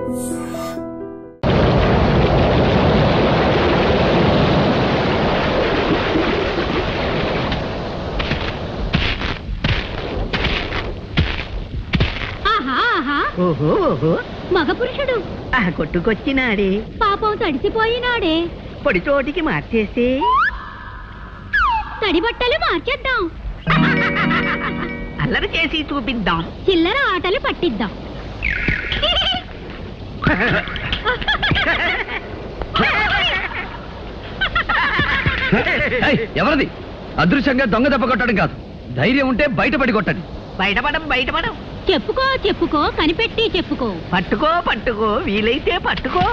ఓహో ఓహో మగ పురుషుడు కొట్టుకొచ్చినాడే, పాపం తడిసిపోయినాడే. పొడి చోటికి మార్చేసి తడి బట్టలు మార్చేద్దాం, అల్లరి చేసి చూపిద్దాం, చిల్లర ఆటలు పట్టిద్దాం. ఎవరిది? అదృశ్యంగా దొంగ దెబ్బ కొట్టడం కాదు, ధైర్యం ఉంటే బయటపడి కొట్టండి. బయటపడం చెప్పుకో చెప్పుకో, కనిపెట్టి చెప్పుకో. పట్టుకో వీలైతే పట్టుకో.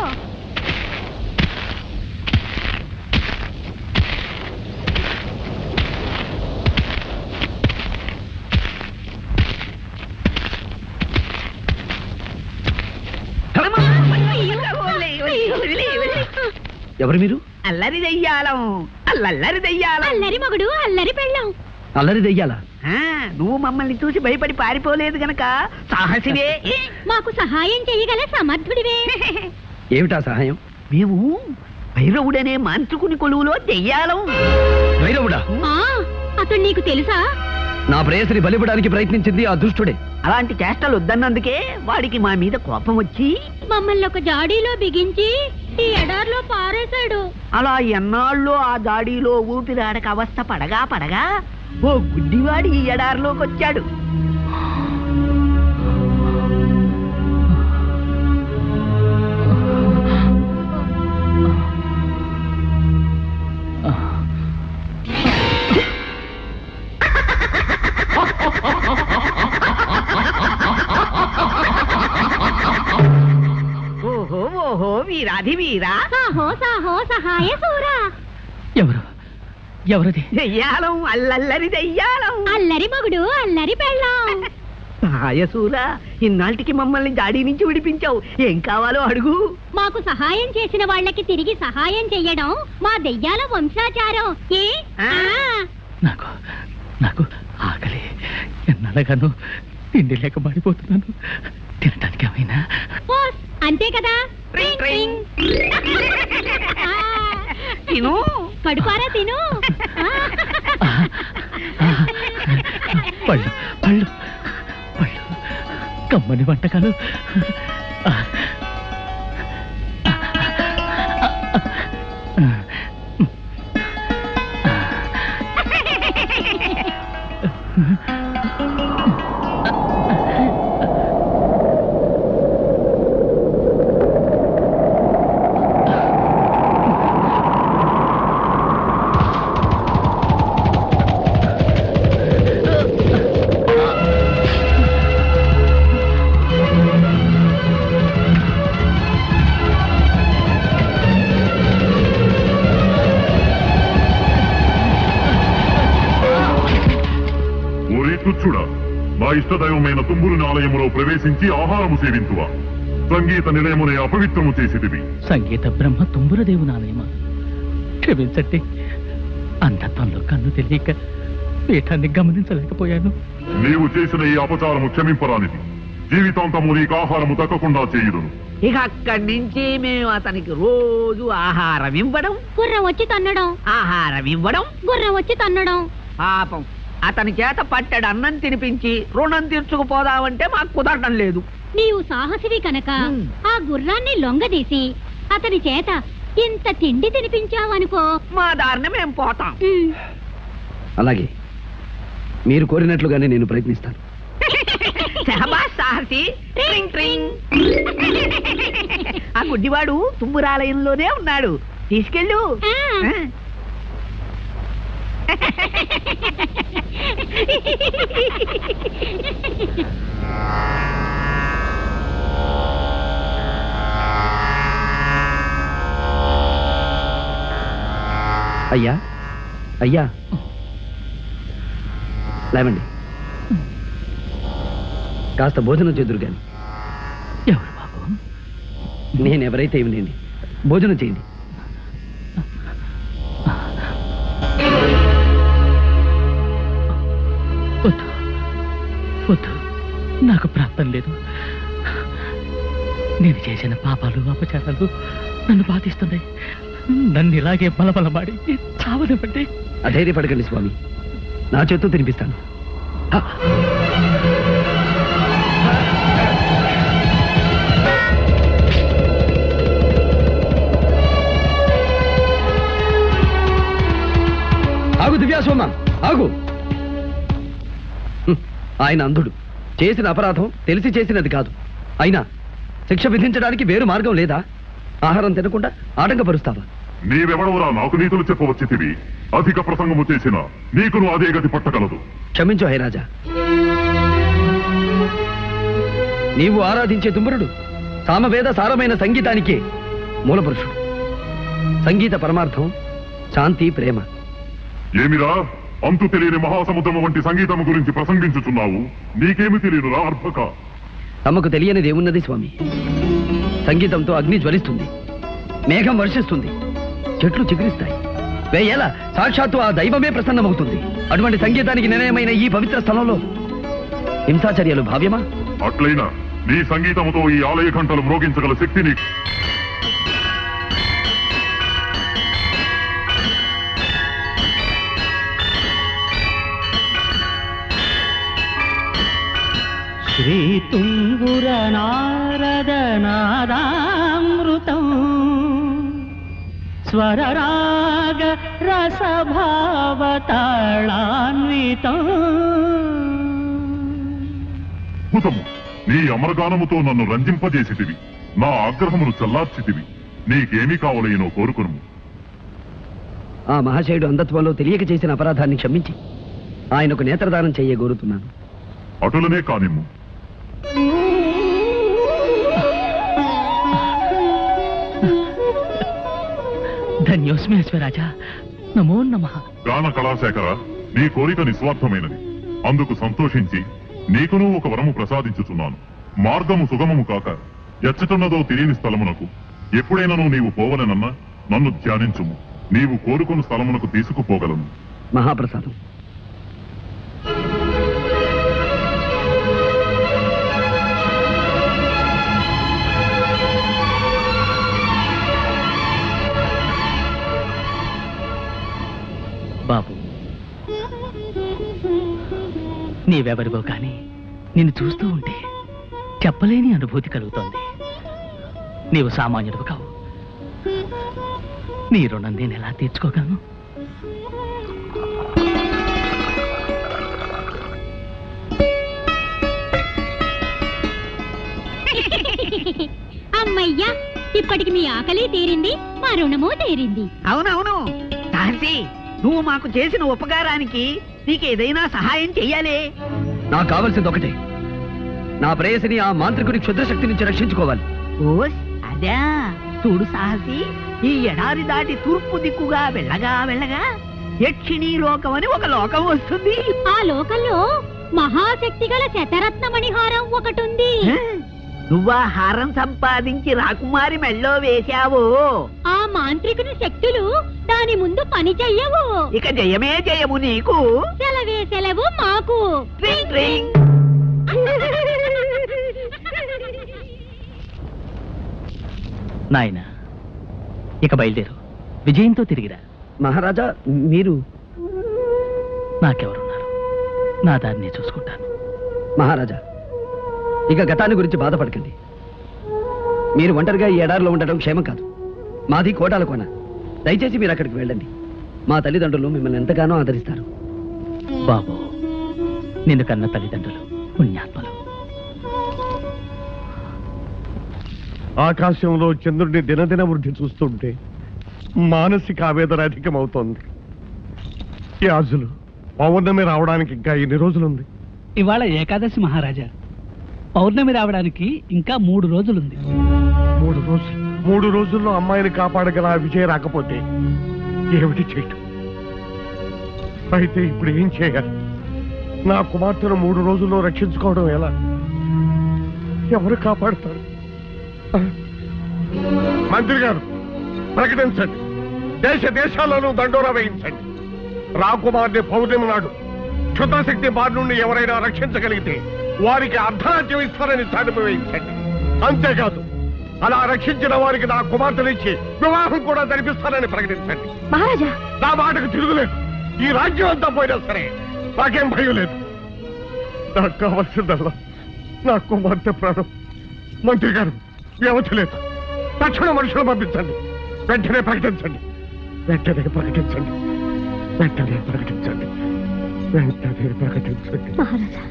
ఎవరు మీరు? అల్లరి దెయ్యాలం, అల్లరి దెయ్యాలం. అల్లరి మగుడు, అల్లరి పెళ్ళం. అల్లరి దెయ్యాలా? నువ్వు మమ్మల్ని చూసి భయపడి పారిపోలేదు గనక సాహసివే. మాకు సహాయం చేయగల సమర్థుడివే. ఏమిటా సహాయం? మేము భైరవుడనే మాంత్రికుని కొలువులో దెయ్యాలం. భైరవుడా? అతడు నీకు తెలుసా? నా ప్రేయసిని బలిపడానికి ప్రయత్నించింది ఆ దుష్టుడే. అలాంటి చేష్టలు వద్దన్నందుకే వాడికి మా మీద కోపం వచ్చి మమ్మల్ని ఒక జాడీలో బిగించి ఈ ఎడార్లో పారేశాడు. అలా ఎన్నాళ్ళో ఆ జాడీలో ఊపిరాడక అవస్థ పడగా ఓ గుడ్డివాడి ఈ ఎడారిలోకి వచ్చాడు. ఓహో వీరాధి వీరా, సాహో సాహో సహాయ సూరా. ఎవరది? దెయ్యాలం, అల్లరి దెయ్యాలం. అల్లరి మగుడు, అల్లరి పెళ్ళం. సహాయసూరా, ఇన్నాళ్ళకి మమ్మల్ని జాడీ నుంచి విడిపించావు. ఏం కావాలో అడుగు. మాకు సహాయం చేసిన వాళ్ళకి తిరిగి సహాయం చెయ్యడం మా దెయ్యాల వంశాచారం. నాకు ఆకలి, ఎన్నడగాను తిండి లేక మాడిపోతున్నాను. తినటానికి ఏమైనా? అంతే కదా. తిను, కడుపారా తిను. పళ్ళు పళ్ళు పళ్ళు, కమ్మని వంటకాలు. మా ఇష్టదైవమైన తుంబురుని ఆలయములో ప్రవేశించి ఆహారము సేవించువా. సంగీత నిలయమునే అపవిత్రము చేసిదివి. సంగీత బ్రహ్మ తుంబురదేవుని ఆలయమా? క్షమించండి, అంధత్వంలో కన్ను తెలియక పీఠాన్ని గమనించలేకపోయాను. నీవు చేసిన ఈ అపచారము క్షమింపరానిది. జీవితాంతము నీకు ఆహారము దక్కకుండా చేయుదును. ఇక అక్కడి నుంచి మేము అతనికి రోజు ఆహారం ఇవ్వడం, గుర్రం వచ్చి తన్నడం, ఆహారం ఇవ్వడం, గుర్రం వచ్చి తన్నడం. పాపం అతని చేత పట్టెడు అన్నం తినిపించి రుణం తీర్చుకుపోదామంటే మాకు కుదరడం లేదు. నీవు సాహసివి కనుక ఆ గుర్రాన్ని లొంగదీసి అతని చేత ఇంత తిండి తినిపించావనుకో, మా దారిని మేము పోతాం. అలాగే, మీరు కోరినట్లుగానే నేను ప్రయత్నిస్తాను. సాహసి. ఆ గుడ్డివాడు తుంబురాలయంలోనే ఉన్నాడు, తీసుకెళ్ళు. అయ్యా అయ్యా, లేవండి, కాస్త భోజనం చేదురు గాని. ఎవరు బాబు? నేనెవరైతే ఏమిలేండి, భోజనం చేయండి. వద్దు వద్దు, నాకు ప్రాప్తం లేదు. నేను చేసిన పాపాలు అపచారాలు నన్ను బాధిస్తున్నాయి. నన్ను ఇలాగే బలబలమాడి చావనివ్వండి. అధైర్యపడకండి స్వామి, నా చేత్తో తినిపిస్తాను. ఆగు దివ్యాసోమ, ఆగు. ఆయన అంధుడు, చేసిన అపరాధం తెలిసి చేసినది కాదు. అయినా శిక్ష విధించడానికి వేరు మార్గం లేదా? ఆహారం తినకుండా ఆటంకపరుస్తావా? నీవెవడవురా నాకు నీతులు చెప్పవచ్చితివి? అధిక ప్రసంగము చేసిన నీకును అదే గతి పట్టగలదు. క్షమించు హైరాజా. నీవు ఆరాధించే తుమ్మురుడు సామవేద సారమైన సంగీతానికే మూలపురుషుడు. సంగీత పరమార్థం శాంతి, ప్రేమ. ఏమిరా అంతు తెలియని మహాసముద్రము వంటి సంగీతము గురించి ప్రసంగించుచున్నావు? నీకేమి తెలియనురా అర్భక? తమకు తెలియనిది ఏమున్నది స్వామి? సంగీతంతో అగ్ని జ్వలిస్తుంది, మేఘం వర్షిస్తుంది, చెట్లు చిగురిస్తాయి, వేయేలా సాక్షాత్తు ఆ దైవమే ప్రసన్నమవుతుంది. అటువంటి సంగీతానికి నిలయమైన ఈ పవిత్ర స్థలంలో హింసాచర్యలు భావ్యమా? అట్లయినా నీ సంగీతముతో ఈ ఆలయ గంటలు మ్రోగించగల శక్తి నీకు. శ్రీ తుంగుర నారద నాదామృతం స్వరరాగ రసభావతాళాన్వితం. అద్భుతము! నీ అమరగానముతో నన్ను రంజింపజేసితివి, నా ఆగ్రహమును చల్లార్చితివి. నీకేమీ కావలేనో కోరుకును. ఆ మహాశయుడు అంధత్వంలో తెలియక చేసిన అపరాధాన్ని క్షమించి ఆయనకు నేత్రదానం చెయ్య కోరుతున్నాను. అటులనే కానిమ్ము. ధన్యోస్మి అశ్వరాజా, నమో నమః. గాన కళాశేఖర, నీ కోరిక నిస్వార్థమైనది. అందుకు సంతోషించి నీకును ఒక వరము ప్రసాదించుచున్నాను. మార్గము సుగమము కాక ఎచ్చటున్నదో తెలియని స్థలమునకు ఎప్పుడైనాను నీవు పోవలనన్నా నన్ను ధ్యానించుము. నీవు కోరుకున్న స్థలమునకు తీసుకుపోగలను. మహాప్రసాదం. బాబు, నీవెవరివో కానీ నిన్ను చూస్తూ ఉంటే చెప్పలేని అనుభూతి కలుగుతోంది. నీవు సామాన్యుడు కావు. నీ రుణం నేను ఎలా తీర్చుకోగలను? అమ్మయ్యా, ఇప్పటికి మీ ఆకలి తీరింది, మా రుణము తీరింది. అవునవును సహసి, నువ్వు మాకు చేసిన ఉపకారానికి నీకేదైనా సహాయం చెయ్యాలి. నాకు కావలసింది ఒకటే, నా ప్రేయసిని ఆ మాంత్రికుడి క్షుద్రశక్తి నుంచి రక్షించుకోవాలి. ఓస్ అదా. చూడు సాహసి, ఈ ఎడారి దాటి తూర్పు దిక్కుగా వెళ్ళగా వెళ్ళగా యక్షిణీ లోకం అని ఒక లోకం వస్తుంది. ఆ లోకంలో మహాశక్తి గల శతరత్నమణిహారం ఒకటుంది. నువ్వా హారం సంపాదించి రాకుమారి మెళ్ళో వేశావు. ఆ మాంత్రికుని శక్తులు దాని ముందు పని చెయ్యవు. ఇక జయమే జయము నీకు. సెలవే సెలవు మాకు. ట్రింగ్ ట్రింగ్. నాయన, ఇక బయలుదేరు. విజయంతో తిరిగిరా. మహారాజా, మీరు? నాకెవరున్నారు? నా దారిని చూసుకుంటాను. మహారాజా, ఇక గతాన్ని గురించి బాధపడకండి. మీరు ఒంటరిగా ఈ ఎడారిలో ఉండటం క్షేమం కాదు. మాది కోటాల కోన. దయచేసి మీరు అక్కడికి వెళ్ళండి. మా తల్లిదండ్రులు మిమ్మల్ని ఎంతగానో ఆదరిస్తారు. బాబు, నిన్ను కన్న తల్లిదండ్రులు పుణ్యాత్మలు. ఆకాశంలో చంద్రుడిని దినదిన వృద్ధి చూస్తుంటే మానసిక ఆవేదన అధికమవుతోంది. యాజులు, పౌర్ణమి రావడానికి ఇంకా ఎన్ని రోజులుంది? ఇవాళ ఏకాదశి మహారాజా. పౌర్ణమి రావడానికి ఇంకా 3 రోజులుంది. 3 రోజులు? 3 రోజుల్లో అమ్మాయిని కాపాడగల ఆ విజయ రాకపోతే ఏమిటి చేయటం? అయితే ఇప్పుడు ఏం చేయాలి? నా కుమార్తెను 3 రోజుల్లో రక్షించుకోవడం ఎలా? ఎవరు కాపాడుతారు? మంత్రి గారు, ప్రకటించండి. దేశ దేశాలను దండోరా వేయించండి. రాకుమార్ని పౌర్ణమి నాడు క్షుద్రశక్తి బారి నుండి ఎవరైనా రక్షించగలిగితే వారికి అర్ధరాజ్యం ఇస్తారని చాటింపు వేయించండి. అంతేకాదు, అలా రక్షించిన వారికి నా కుమార్తెనిచ్చి వివాహం కూడా జరిపిస్తానని ప్రకటించండి. మహారాజా, నా మాటకు తిరుగులేదు. ఈ రాజ్యం అంతా పోయినా సరే నాకేం భయం లేదు. నాకు కావాల్సిందల్లా నా కుమార్తె ప్రాణం. మంత్రి గారు, వ్యవధి లేదు. తక్షణ మనుషులు పంపించండి. వెంటనే ప్రకటించండి. వెంటనే ప్రకటించండి. వెంటనే ప్రకటించండి. వెంటనే ప్రకటించండి. మహారాజా.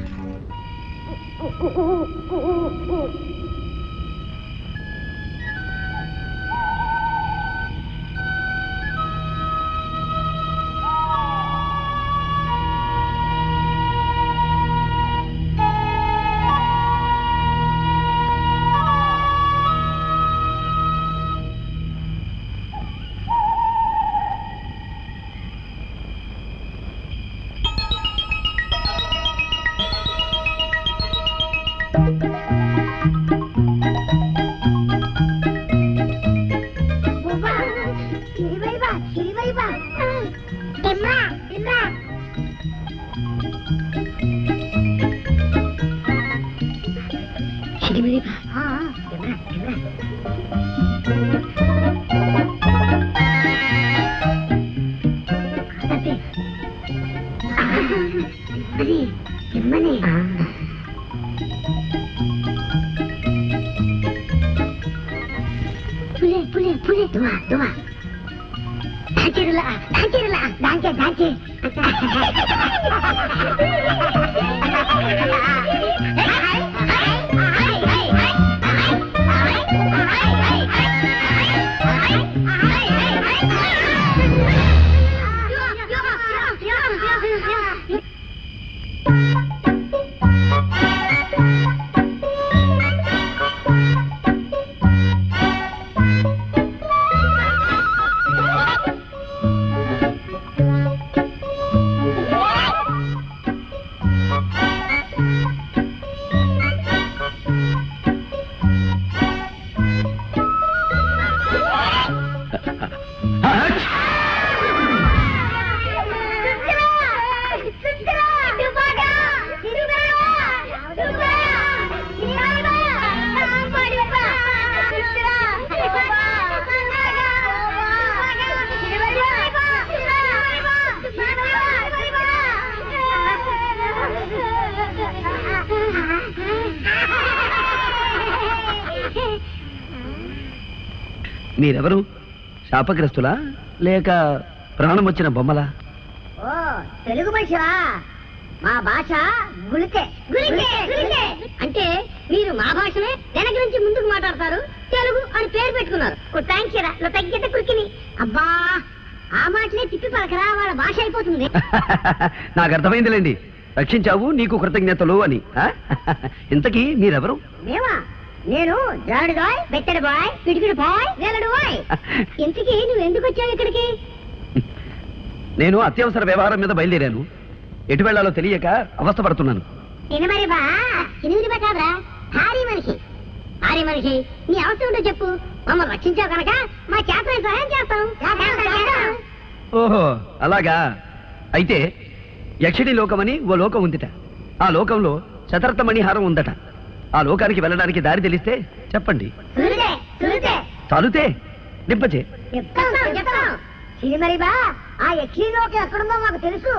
మీరెవరు? శాపగ్రస్తులా లేక ప్రాణం వచ్చిన బొమ్మలా? ఓ తెలుగు మనిషివా? మా భాష గుళికే. అంటే మీరు మా భాషనే వెనక నుంచి ముందుకు మాట్లాడతారు, తెలుగు అని పేరు పెట్టుకున్నారు. తగ్గితే కురికిని. అబ్బా, ఆ మాటలే తిప్పి పలకరా, వాళ్ళ భాష అయిపోతుంది. నాకు అర్థమైందిలేండి. రక్షించావు, నీకు కృతజ్ఞతలు అని. ఇంతకీ మీరెవరు? మేమా? నేను జారుడు బాయ్, బెత్తడి బాయ్, పిడికిడి బాయ్, వేలడు బాయ్. ఇంతకీ నువ్వు ఎందుకు వచ్చావు ఇక్కడికి? నేను అత్యవసర వ్యవహారం మీద బయలుదేరాను. ఎటు వెళ్లాలో తెలియక అవస్థపడుతున్నాను. తినమరి బా, తినిమిది కాదురా, భారీ మనిషి. భారీ మనిషి, నీ అవసరం ఉంటో చెప్పు. మమ్మల్ని రక్షించావు కనుక మా చేతనే సహాయం చేస్తాం. ఓహో, అలాగా. అయితే యక్షిణి లోకమని ఓ లోకం ఉందిట. ఆ లోకంలో శతరథ మణిహారం ఉందట. ఆ లోకానికి వెళ్ళడానికి దారి తెలిస్తే చెప్పండి. తలుతే నింపచే చెప్తాం. సిరిమరి బా, ఆ యక్షిలోకి ఎక్కడుందో మాకు తెలుసు.